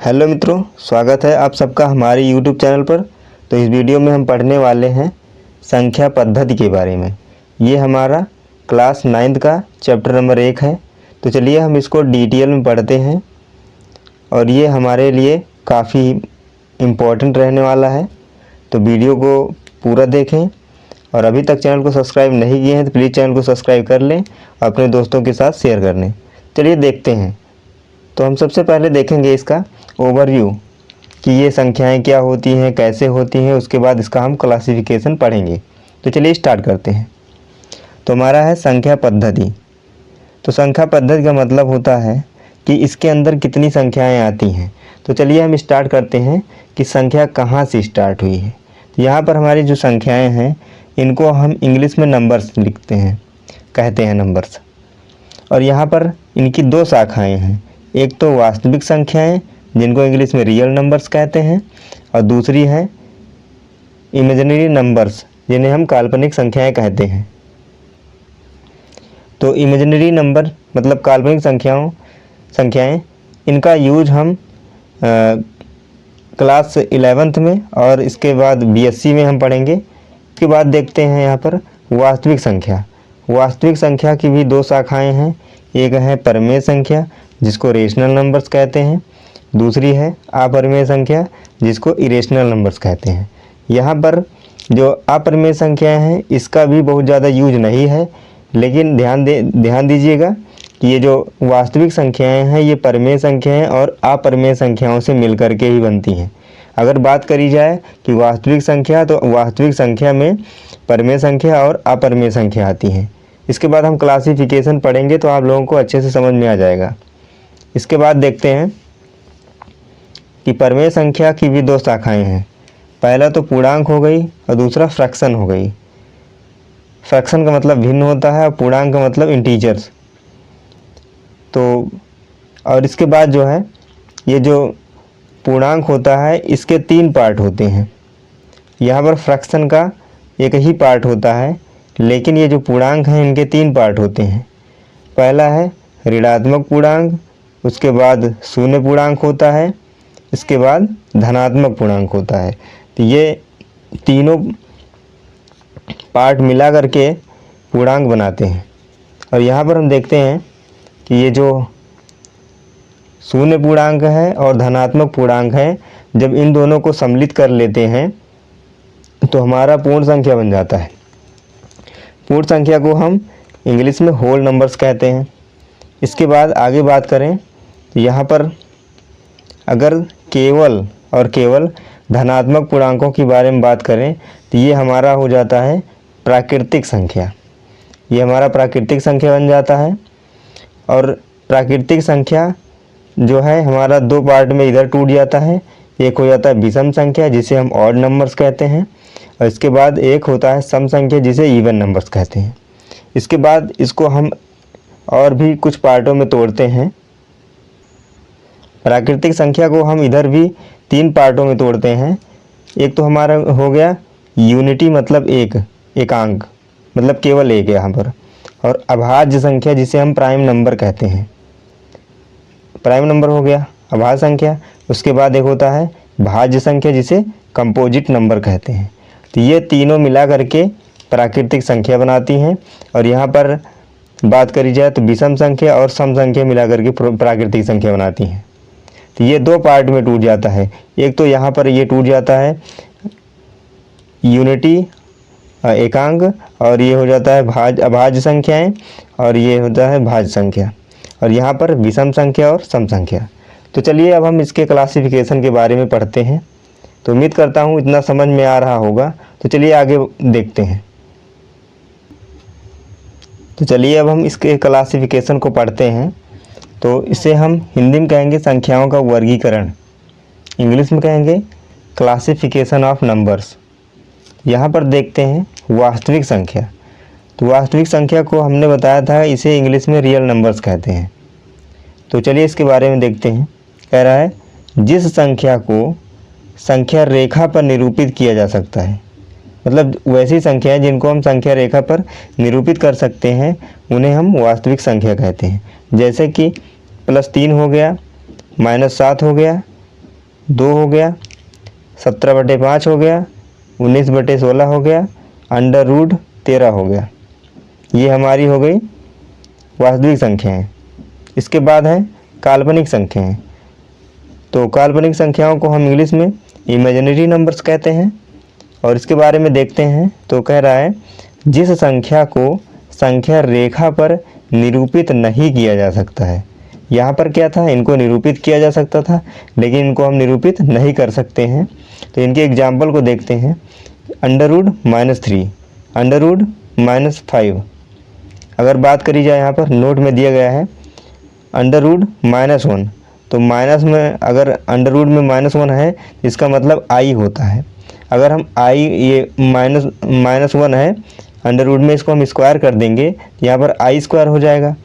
Hello मित्रों, स्वागत है आप सबका हमारे यूट्यूब चैनल पर। तो इस वीडियो में हम पढ़ने वाले हैं संख्या पद्धति के बारे में। ये हमारा क्लास 9th का चैप्टर नंबर 1 है। तो चलिए हम इसको डिटेल में पढ़ते हैं और ये हमारे लिए काफ़ी इम्पोर्टेंट रहने वाला है। तो वीडियो को पूरा देखें और अभी तक चैनल को सब्सक्राइब नहीं किए हैं तो प्लीज़ चैनल को सब्सक्राइब कर लें और अपने दोस्तों के साथ शेयर कर लें। चलिए देखते हैं। तो हम सबसे पहले देखेंगे इसका ओवरव्यू कि ये संख्याएं क्या होती हैं, कैसे होती हैं। उसके बाद इसका हम क्लासिफिकेशन पढ़ेंगे। तो चलिए स्टार्ट करते हैं। तो हमारा है संख्या पद्धति। तो संख्या पद्धति का मतलब होता है कि इसके अंदर कितनी संख्याएं आती हैं। तो चलिए हम स्टार्ट करते हैं कि संख्या कहाँ से स्टार्ट हुई है। तो यहाँ पर हमारी जो संख्याएँ हैं इनको हम इंग्लिश में नंबर्स लिखते हैं, कहते हैं नंबर्स। और यहाँ पर इनकी दो शाखाएँ हैं। एक तो वास्तविक संख्याएं जिनको इंग्लिश में रियल नंबर्स कहते हैं, और दूसरी है इमेजिनरी नंबर्स जिन्हें हम काल्पनिक संख्याएं कहते हैं। तो इमेजिनरी नंबर मतलब काल्पनिक संख्याएं इनका यूज हम क्लास 11th में और इसके बाद बीएससी में हम पढ़ेंगे। इसके बाद देखते हैं यहाँ पर वास्तविक संख्या। वास्तविक संख्या की भी दो शाखाएं हैं। एक है परिमेय संख्या जिसको रेशनल नंबर्स कहते हैं, दूसरी है अपरिमेय संख्या जिसको इरेशनल नंबर्स कहते हैं। यहाँ पर जो अपरिमेय संख्याएं हैं इसका भी बहुत ज़्यादा यूज नहीं है, लेकिन ध्यान दीजिएगा कि ये जो वास्तविक संख्याएं हैं ये परिमेय संख्याएं और अपरिमेय संख्याओं से मिलकर के ही बनती हैं। अगर बात करी जाए कि वास्तविक संख्या, तो वास्तविक संख्या में परिमेय संख्या और अपरिमेय संख्या आती हैं। इसके बाद हम क्लासिफिकेशन पढ़ेंगे तो आप लोगों को अच्छे से समझ में आ जाएगा। इसके बाद देखते हैं कि परिमेय संख्या की भी दो शाखाएं हैं। पहला तो पूर्णांक हो गई और दूसरा फ्रैक्शन हो गई। फ्रैक्शन का मतलब भिन्न होता है और पूर्णांक का मतलब इंटीजर्स। तो और इसके बाद जो है ये जो पूर्णांक होता है इसके 3 पार्ट होते हैं। यहाँ पर फ्रैक्शन का एक ही पार्ट होता है, लेकिन ये जो पूर्णांक हैं इनके 3 पार्ट होते हैं। पहला है ऋणात्मक पूर्णांक, उसके बाद शून्य पूर्णांक होता है, इसके बाद धनात्मक पूर्णांक होता है। तो ये तीनों पार्ट मिला करके पूर्णांक बनाते हैं। और यहाँ पर हम देखते हैं कि ये जो शून्य पूर्णांक है और धनात्मक पूर्णांक है, जब इन दोनों को सम्मिलित कर लेते हैं तो हमारा पूर्ण संख्या बन जाता है। पूर्ण संख्या को हम इंग्लिश में होल नंबर्स कहते हैं। इसके बाद आगे बात करें तो यहाँ पर अगर केवल धनात्मक पूर्णांकों के बारे में बात करें तो ये हमारा हो जाता है प्राकृतिक संख्या। ये हमारा प्राकृतिक संख्या बन जाता है। और प्राकृतिक संख्या जो है हमारा 2 पार्ट में इधर टूट जाता है। एक हो जाता है विषम संख्या जिसे हम ऑड नंबर्स कहते हैं, और इसके बाद एक होता है सम संख्या जिसे इवन नंबर्स कहते हैं। इसके बाद इसको हम और भी कुछ पार्टों में तोड़ते हैं। प्राकृतिक संख्या को हम इधर भी 3 पार्टों में तोड़ते हैं। एक तो हमारा हो गया यूनिटी मतलब एकांक मतलब केवल एक है यहाँ पर, और अभाज्य संख्या जिसे हम प्राइम नंबर कहते हैं। प्राइम नंबर हो गया अभाज्य संख्या। उसके बाद एक होता है भाज्य संख्या जिसे कंपोजिट नंबर कहते हैं। तो ये तीनों मिला करके प्राकृतिक संख्या बनाती हैं। और यहाँ पर बात करी जाए तो विषम संख्या और सम संख्या मिला करके प्राकृतिक संख्या बनाती हैं। तो ये 2 पार्ट में टूट जाता है। एक तो यहाँ पर ये टूट जाता है यूनिटी एकांक, और ये हो जाता है अभाज्य संख्याएं, और ये होता है भाज्य संख्या, और यहाँ पर विषम संख्या और सम संख्या। तो चलिए अब हम इसके क्लासिफिकेशन के बारे में पढ़ते हैं। तो उम्मीद करता हूँ इतना समझ में आ रहा होगा। तो चलिए आगे देखते हैं। तो चलिए अब हम इसके क्लासिफिकेशन को पढ़ते हैं। तो इसे हम हिंदी में कहेंगे संख्याओं का वर्गीकरण, इंग्लिश में कहेंगे क्लासिफिकेशन ऑफ नंबर्स। यहाँ पर देखते हैं वास्तविक संख्या। तो वास्तविक संख्या को हमने बताया था इसे इंग्लिश में रियल नंबर्स कहते हैं। तो चलिए इसके बारे में देखते हैं। कह रहा है जिस संख्या को संख्या रेखा पर निरूपित किया जा सकता है, मतलब वैसी संख्या जिनको हम संख्या रेखा पर निरूपित कर सकते हैं उन्हें हम वास्तविक संख्या कहते हैं। जैसे कि +3 हो गया, -7 हो गया, 2 हो गया, 17/5 हो गया, 19/16 हो गया, √13 हो गया। ये हमारी हो गई वास्तविक संख्याएं। इसके बाद है काल्पनिक संख्याएं। तो काल्पनिक संख्याओं को हम इंग्लिश में इमेजिनरी नंबर्स कहते हैं। और इसके बारे में देखते हैं तो कह रहा है जिस संख्या को संख्या रेखा पर निरूपित नहीं किया जा सकता है। यहाँ पर क्या था, इनको निरूपित किया जा सकता था लेकिन इनको हम निरूपित नहीं कर सकते हैं। तो इनके एग्जाम्पल को देखते हैं। √-3, √-5। अगर बात करी जाए, यहाँ पर नोट में दिया गया है √-1। तो माइनस में अगर अंडर में -1 है इसका मतलब i होता है। अगर हम i ये -1 है, अंडर में इसको हम स्क्वायर कर देंगे, यहाँ पर i² हो जाएगा।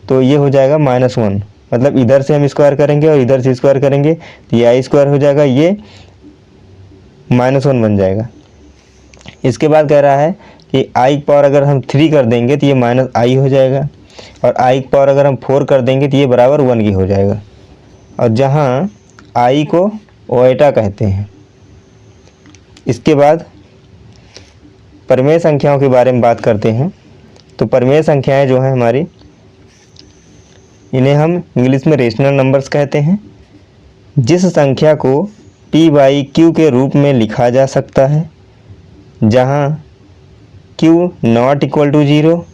तो ये हो जाएगा -1, मतलब इधर से हम स्क्वायर करेंगे और इधर से स्क्वायर करेंगे तो ये i² हो जाएगा, ये -1 बन जाएगा। इसके बाद कह रहा है कि i की पावर अगर हम 3 कर देंगे तो ये -i हो जाएगा, और i की पावर अगर हम 4 कर देंगे तो ये बराबर 1 की हो जाएगा। और जहाँ i को ओएटा कहते हैं। इसके बाद परिमेय संख्याओं के बारे में बात करते हैं। तो परिमेय संख्याएं जो हैं हमारी, इन्हें हम इंग्लिश में रेशनल नंबर्स कहते हैं। जिस संख्या को p/q के रूप में लिखा जा सकता है, जहाँ q ≠ 0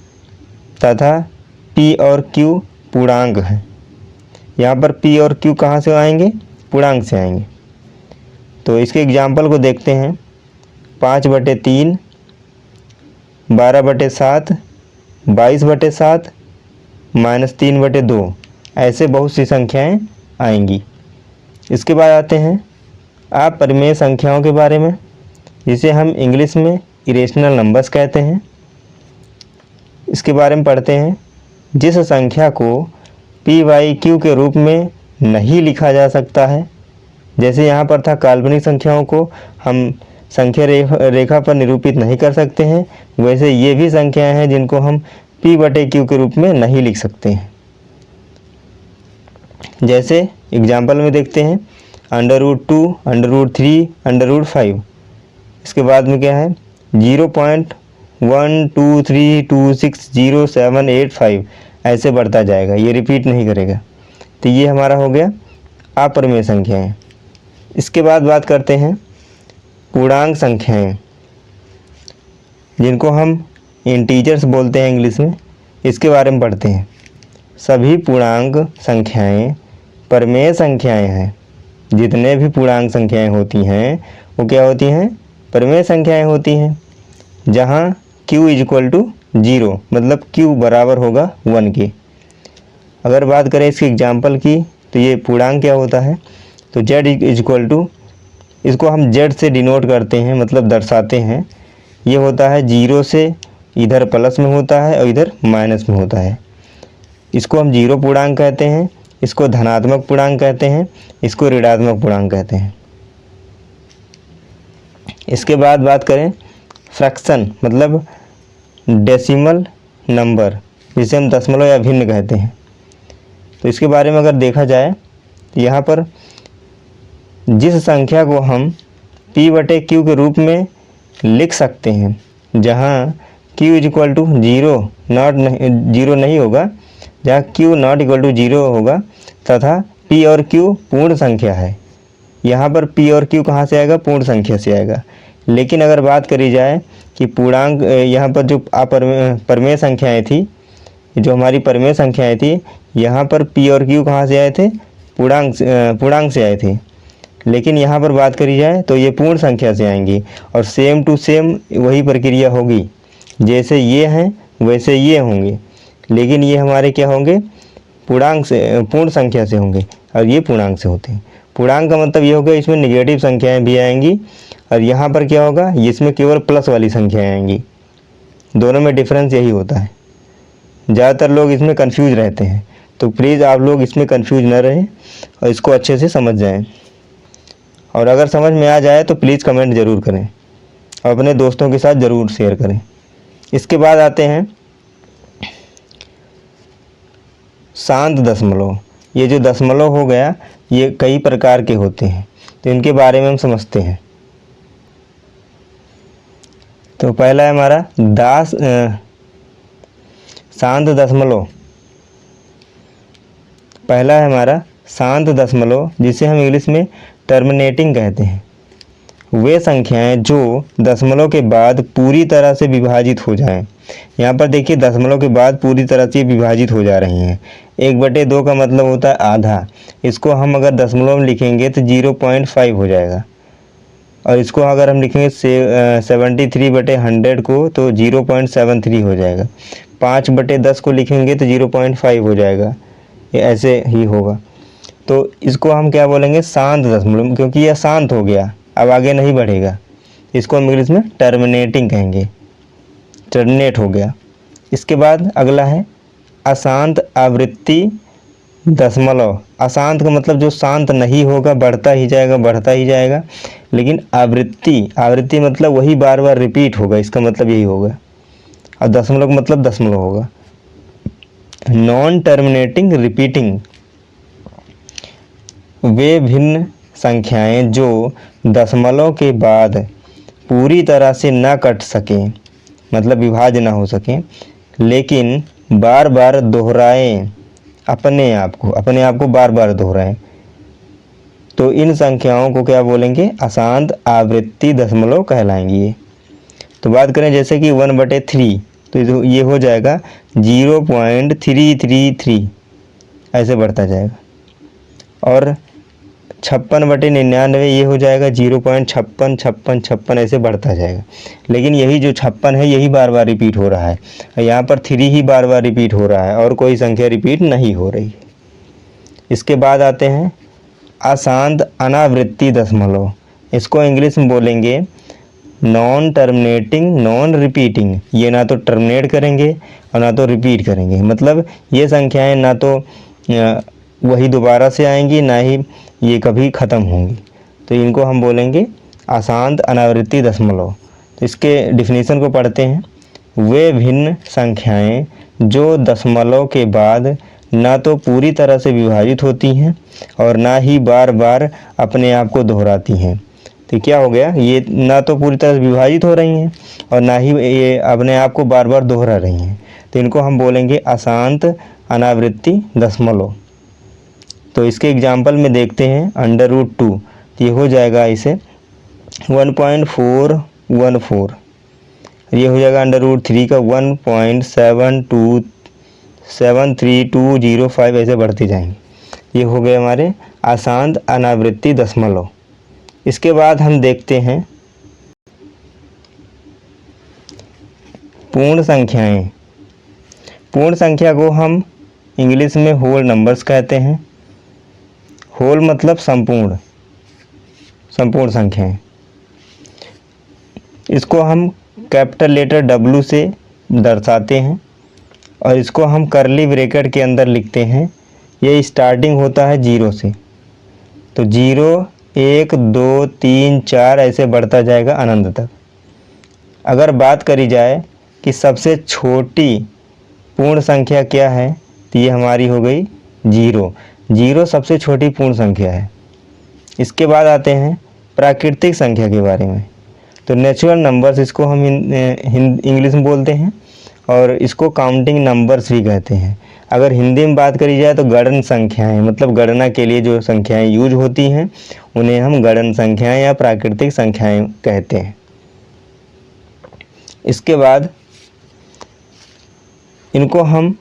तथा p और q पूर्णांक हैं। यहाँ पर p और q कहाँ से आएंगे, पूर्णांक से आएंगे। तो इसके एग्जाम्पल को देखते हैं। 5/3, 12/7, 22/7, -3/2, ऐसे बहुत सी संख्याएं आएंगी। इसके बाद आते हैं अपरिमेय संख्याओं के बारे में, जिसे हम इंग्लिश में इरेशनल नंबर्स कहते हैं। इसके बारे में पढ़ते हैं। जिस संख्या को p/q के रूप में नहीं लिखा जा सकता है, जैसे यहाँ पर था काल्पनिक संख्याओं को हम संख्या रेखा पर निरूपित नहीं कर सकते हैं, वैसे ये भी संख्याएं हैं जिनको हम p/q के रूप में नहीं लिख सकते हैं। जैसे एग्जाम्पल में देखते हैं √2, √3, √5। इसके बाद में क्या है 0.123260785, ऐसे बढ़ता जाएगा, ये रिपीट नहीं करेगा। तो ये हमारा हो गया अपरिमेय संख्याएं। इसके बाद बात करते हैं पूर्णांक संख्याएं, जिनको हम इंटीजर्स बोलते हैं इंग्लिश में। इसके बारे में पढ़ते हैं। सभी पूर्णांक संख्याएं परिमेय संख्याएं हैं। जितने भी पूर्णांक संख्याएं होती हैं वो क्या होती हैं, परिमेय संख्याएं होती हैं। जहाँ q = 0, मतलब q बराबर होगा 1 के। अगर बात करें इसके एग्जाम्पल की, तो ये पूर्णांक क्या होता है, तो z = इसको हम z से डिनोट करते हैं, मतलब दर्शाते हैं। ये होता है 0 से, इधर प्लस में होता है और इधर माइनस में होता है। इसको हम 0 पूर्णांक कहते हैं, इसको धनात्मक पूर्णांक कहते हैं, इसको ऋणात्मक पूर्णांक कहते हैं। इसके बाद बात करें फ्रैक्शन, मतलब डेसिमल नंबर, जिसे हम दशमलव या भिन्न कहते हैं। तो इसके बारे में अगर देखा जाए तो यहाँ पर जिस संख्या को हम p/q के रूप में लिख सकते हैं, जहाँ q = 0 नहीं होगा, जहाँ q ≠ 0 होगा तथा p और q पूर्ण संख्या है। यहाँ पर p और q कहाँ से आएगा, पूर्ण संख्या से आएगा। लेकिन अगर बात करी जाए कि पूर्णांक, यहाँ पर जो परिमेय संख्याएं थी, जो हमारी परिमेय संख्याएं थी, यहाँ पर p और q कहाँ से आए थे, पूर्णांक से आए थे। लेकिन यहाँ पर बात करी जाए तो ये पूर्ण संख्या से आएंगी, और सेम टू सेम वही प्रक्रिया होगी, जैसे ये हैं वैसे ये होंगे, लेकिन ये हमारे क्या होंगे, पूर्ण संख्या से होंगे, और ये पूर्णांक से होते हैं। पूर्णांक का मतलब ये होगा इसमें निगेटिव संख्याएं भी आएंगी, और यहाँ पर क्या होगा, इसमें केवल प्लस वाली संख्याएं आएंगी। दोनों में डिफरेंस यही होता है। ज़्यादातर लोग इसमें कंफ्यूज रहते हैं, तो प्लीज़ आप लोग इसमें कंफ्यूज न रहें और इसको अच्छे से समझ जाएं। और अगर समझ में आ जाए तो प्लीज़ कमेंट ज़रूर करें और अपने दोस्तों के साथ ज़रूर शेयर करें। इसके बाद आते हैं शांत दशमलव। ये जो दशमलव हो गया, ये कई प्रकार के होते हैं। तो इनके बारे में हम समझते हैं। तो पहला है हमारा शांत दशमलव। पहला है हमारा शांत दशमलव, जिसे हम इंग्लिश में टर्मिनेटिंग कहते हैं। वे संख्याएं जो दशमलव के बाद पूरी तरह से विभाजित हो जाएं। यहाँ पर देखिए दशमलव के बाद पूरी तरह से विभाजित हो जा रही हैं। 1/2 का मतलब होता है आधा। इसको हम अगर दशमलव में लिखेंगे तो 0.5 हो जाएगा, और इसको अगर हम लिखेंगे 73/100 को तो 0.73 हो जाएगा। 5/10 को लिखेंगे तो 0.5 हो जाएगा, ये ऐसे ही होगा। तो इसको हम क्या बोलेंगे, शांत दशमलव, क्योंकि यह शांत हो गया, अब आगे नहीं बढ़ेगा। इसको हम इंग्लिश में टर्मिनेटिंग कहेंगे, टर्मिनेट हो गया। इसके बाद अगला है अशांत आवृत्ति दशमलव। अशांत का मतलब जो शांत नहीं होगा, बढ़ता ही जाएगा बढ़ता ही जाएगा। लेकिन आवृत्ति मतलब वही बार बार रिपीट होगा, इसका मतलब यही होगा। और दशमलव का मतलब दशमलव होगा। नॉन टर्मिनेटिंग रिपीटिंग, वे भिन्न संख्याएं जो दशमलव के बाद पूरी तरह से न कट सकें, मतलब विभाज्य ना हो सकें, लेकिन बार बार दोहराएं, अपने आप को बार बार दोहराएं, तो इन संख्याओं को क्या बोलेंगे, अशांत आवृत्ति दशमलव कहलाएंगी ये। तो बात करें जैसे कि 1/3, तो ये हो जाएगा 0.333, ऐसे बढ़ता जाएगा। और 56/99 ये हो जाएगा 0.565656, ऐसे बढ़ता जाएगा। लेकिन यही जो 56 है यही बार बार रिपीट हो रहा है, यहाँ पर 3 ही बार बार रिपीट हो रहा है और कोई संख्या रिपीट नहीं हो रही है। इसके बाद आते हैं अशांत अनावृत्ति दशमलव। इसको इंग्लिश में बोलेंगे नॉन टर्मिनेटिंग नॉन रिपीटिंग। ये ना तो टर्मिनेट करेंगे और ना तो रिपीट करेंगे, मतलब ये संख्याएं ना तो वही दोबारा से आएंगी, ना ही ये कभी ख़त्म होंगी। तो इनको हम बोलेंगे अशांत अनावृत्ति दशमलव। तो इसके डिफिनीशन को पढ़ते हैं। वे भिन्न संख्याएं जो दशमलव के बाद ना तो पूरी तरह से विभाजित होती हैं और ना ही बार बार अपने आप को दोहराती हैं। तो क्या हो गया, ये ना तो पूरी तरह से विभाजित हो रही हैं और ना ही ये अपने आप को बार बार दोहरा रही हैं। तो इनको हम बोलेंगे अशांत अनावृत्ति दशमलव। तो इसके एग्जाम्पल में देखते हैं √2, ये हो जाएगा इसे 1.414, ये हो जाएगा √3 का 1.73205, ऐसे बढ़ते जाएंगे। ये हो गए हमारे अशांत अनावृत्ति दशमलव। इसके बाद हम देखते हैं पूर्ण संख्याएं। पूर्ण संख्या को हम इंग्लिश में होल नंबर्स कहते हैं। होल मतलब संपूर्ण संख्याएं। इसको हम कैपिटल लेटर W से दर्शाते हैं और इसको हम करली ब्रैकेट के अंदर लिखते हैं। ये स्टार्टिंग होता है 0 से, तो 0 1 2 3 4 ऐसे बढ़ता जाएगा अनंत तक। अगर बात करी जाए कि सबसे छोटी पूर्ण संख्या क्या है, तो ये हमारी हो गई 0 सबसे छोटी पूर्ण संख्या है। इसके बाद आते हैं प्राकृतिक संख्या के बारे में। तो नेचुरल नंबर्स इसको हम इंग्लिश में बोलते हैं और इसको काउंटिंग नंबर्स भी कहते हैं। अगर हिंदी में बात करी जाए तो गणन संख्याएं, मतलब गणना के लिए जो संख्याएं यूज होती हैं उन्हें हम गणन संख्याएं या प्राकृतिक संख्याएं कहते हैं। इसके बाद इनको हम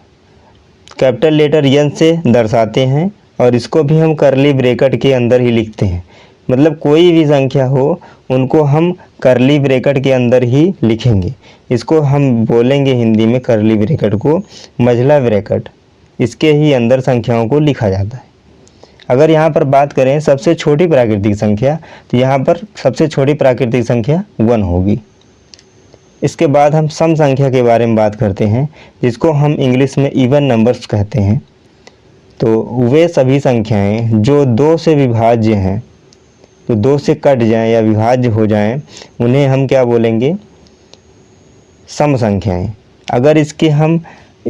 कैपिटल लेटर N से दर्शाते हैं और इसको भी हम करली ब्रैकेट के अंदर ही लिखते हैं। मतलब कोई भी संख्या हो उनको हम करली ब्रैकेट के अंदर ही लिखेंगे। इसको हम बोलेंगे हिंदी में करली ब्रैकेट को मझला ब्रैकेट, इसके ही अंदर संख्याओं को लिखा जाता है। अगर यहाँ पर बात करें सबसे छोटी प्राकृतिक संख्या, तो यहाँ पर सबसे छोटी प्राकृतिक संख्या 1 होगी। इसके बाद हम सम संख्या के बारे में बात करते हैं, जिसको हम इंग्लिश में इवन नंबर्स कहते हैं। तो वे सभी संख्याएं जो 2 से विभाज्य हैं, तो 2 से कट जाएं या विभाज्य हो जाएं, उन्हें हम क्या बोलेंगे, सम संख्याएं। अगर इसके हम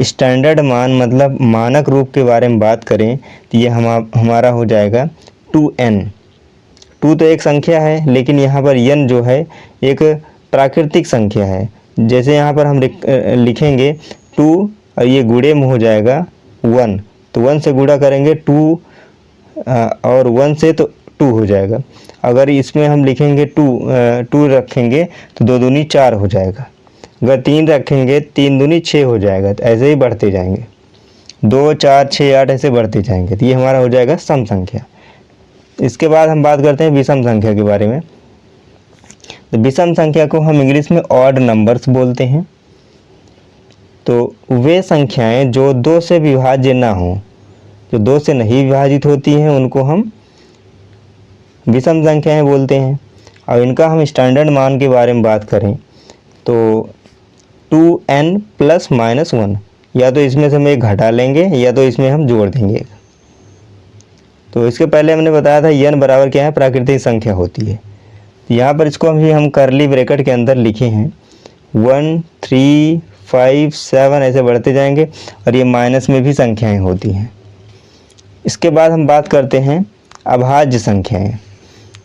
स्टैंडर्ड मान मतलब मानक रूप के बारे में बात करें, तो ये हमारा हो जाएगा 2n। 2 तो एक संख्या है, लेकिन यहाँ पर n जो है एक प्राकृतिक संख्या है। जैसे यहाँ पर हम लिखेंगे 2 और ये गुणे में हो जाएगा 1, तो 1 से गुणा करेंगे 2 और 1 से तो 2 हो जाएगा। अगर इसमें हम लिखेंगे 2 रखेंगे तो 2 दूनी 4 हो जाएगा। अगर 3 रखेंगे 3 दूनी 6 हो जाएगा। तो ऐसे ही बढ़ते जाएंगे, 2 4 6 8 ऐसे बढ़ते जाएंगे। तो ये हमारा हो जाएगा सम संख्या। इसके बाद हम बात करते हैं विषम संख्या के बारे में। तो विषम संख्या को हम इंग्लिश में ऑड नंबर्स बोलते हैं। तो वे संख्याएं जो 2 से विभाज्य ना हो, जो 2 से नहीं विभाजित होती हैं, उनको हम विषम संख्याएं बोलते हैं। और इनका हम स्टैंडर्ड मान के बारे में बात करें तो 2n ± 1, या तो इसमें से हम एक घटा लेंगे या तो इसमें हम जोड़ देंगे। तो इसके पहले हमने बताया था n बराबर क्या है, प्राकृतिक संख्या होती है। यहाँ पर इसको हम करली ब्रैकेट के अंदर लिखे हैं 1 3 5 7 ऐसे बढ़ते जाएंगे, और ये माइनस में भी संख्याएं होती हैं। इसके बाद हम बात करते हैं अभाज्य संख्याएं।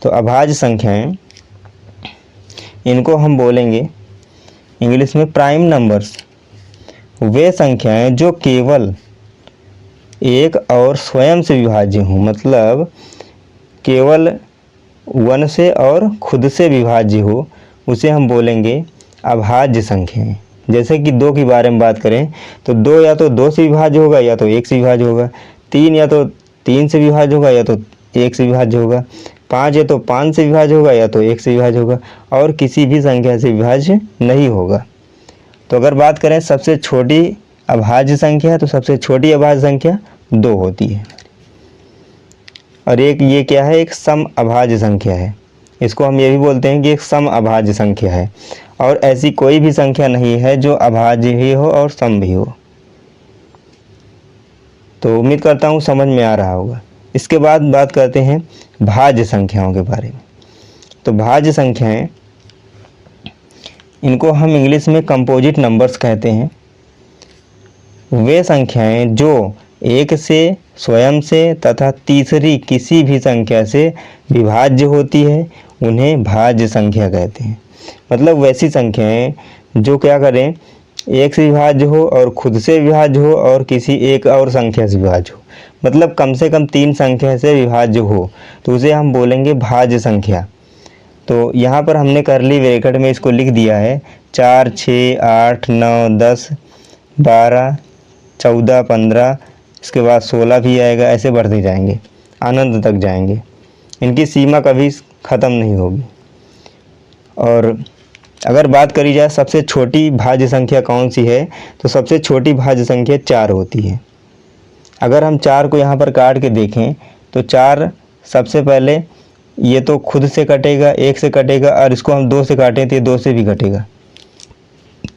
तो अभाज्य संख्याएं, इनको हम बोलेंगे इंग्लिश में प्राइम नंबर्स। वे संख्याएं जो केवल एक और स्वयं से विभाज्य हों, मतलब केवल 1 से और खुद से विभाज्य हो, उसे हम बोलेंगे अभाज्य संख्याएं। जैसे कि 2 के बारे में बात करें तो 2 या तो 2 से विभाज्य होगा या तो 1 से विभाज्य होगा। 3 या तो 3 से विभाज्य होगा या तो 1 से विभाज्य होगा। 5 या तो 5 से विभाज्य होगा या तो 1 से विभाज्य होगा, और किसी भी संख्या से विभाज्य नहीं होगा। तो अगर बात करें सबसे छोटी अभाज्य संख्या, तो सबसे छोटी अभाज्य संख्या 2 होती है। और एक ये क्या है, एक सम अभाज्य संख्या है। इसको हम ये भी बोलते हैं कि एक सम अभाज्य संख्या है। और ऐसी कोई भी संख्या नहीं है जो अभाज्य भी हो और सम भी हो। तो उम्मीद करता हूँ समझ में आ रहा होगा। इसके बाद बात करते हैं भाज्य संख्याओं के बारे में। तो भाज्य संख्याएं, इनको हम इंग्लिश में कंपोजिट नंबर्स कहते हैं। वे संख्याएं जो एक से, स्वयं से तथा तीसरी किसी भी संख्या से विभाज्य होती है, उन्हें भाज्य संख्या कहते हैं। मतलब वैसी संख्याएं जो क्या करें, एक से विभाज्य हो और खुद से विभाज्य हो और किसी एक और संख्या से विभाज्य हो, मतलब कम से कम 3 संख्या से विभाज्य हो, तो उसे हम बोलेंगे भाज्य संख्या। तो यहाँ पर हमने करली ब्रैकेट में इसको लिख दिया है 4 6 8 9 10 12 14 15, इसके बाद 16 भी आएगा। ऐसे बढ़ते जाएंगे, अनंत तक जाएंगे। इनकी सीमा कभी ख़त्म नहीं होगी। और अगर बात करी जाए सबसे छोटी भाज्य संख्या कौन सी है, तो सबसे छोटी भाज्य संख्या 4 होती है। अगर हम 4 को यहाँ पर काट के देखें तो 4 सबसे पहले ये तो खुद से कटेगा, 1 से कटेगा, और इसको हम 2 से काटें तो ये 2 से भी कटेगा।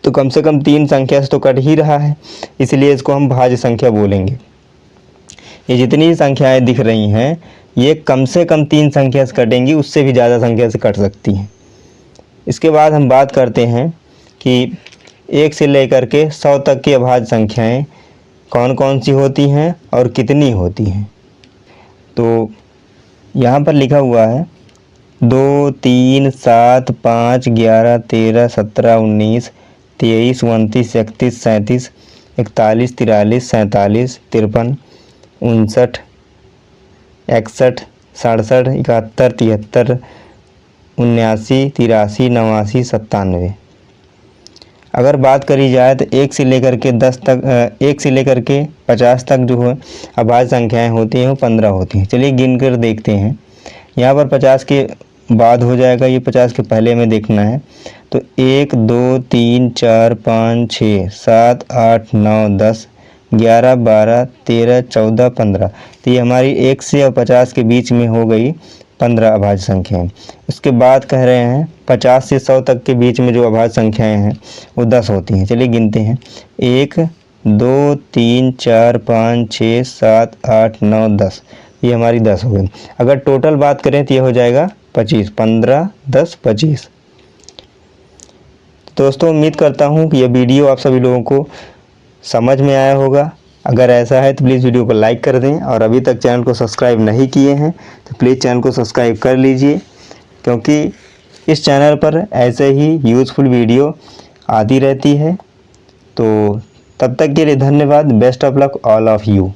तो कम से कम 3 संख्या से तो कट ही रहा है, इसलिए इसको हम भाज्य संख्या बोलेंगे। ये जितनी संख्याएं दिख रही हैं ये कम से कम 3 संख्या से कटेंगी, उससे भी ज़्यादा संख्या से कट सकती हैं। इसके बाद हम बात करते हैं कि 1 से लेकर के 100 तक की अभाज्य संख्याएं कौन कौन सी होती हैं और कितनी होती हैं। तो यहाँ पर लिखा हुआ है 2 3 7 5 11 13 17 19 23 29 31 37 41 43 47 53 59 61 67 71 73 79 83 89 97। अगर बात करी जाए तो 1 से लेकर के 10 तक 1 से लेकर के 50 तक जो है अभाज्य संख्याएं होती हैं वो 15 होती हैं। चलिए गिन कर देखते हैं। यहाँ पर 50 के बाद हो जाएगा, ये 50 के पहले में देखना है। तो 1 2 3 4 5 6 7 8 9 10 11 12 13 14 15। तो ये हमारी 1 से और 50 के बीच में हो गई 15 अभाज्य संख्याएं। उसके बाद कह रहे हैं 50 से 100 तक के बीच में जो अभाज्य संख्याएं हैं वो 10 होती हैं। चलिए गिनते हैं 1 2 3 4 5 6 7 8 9 10। ये हमारी 10 हो गई। अगर टोटल बात करें तो ये हो जाएगा 25, 15 10 25। दोस्तों उम्मीद करता हूँ कि यह वीडियो आप सभी लोगों को समझ में आया होगा। अगर ऐसा है तो प्लीज़ वीडियो को लाइक कर दें, और अभी तक चैनल को सब्सक्राइब नहीं किए हैं तो प्लीज़ चैनल को सब्सक्राइब कर लीजिए, क्योंकि इस चैनल पर ऐसे ही यूज़फुल वीडियो आती रहती है। तो तब तक के लिए धन्यवाद। Best of luck all of you.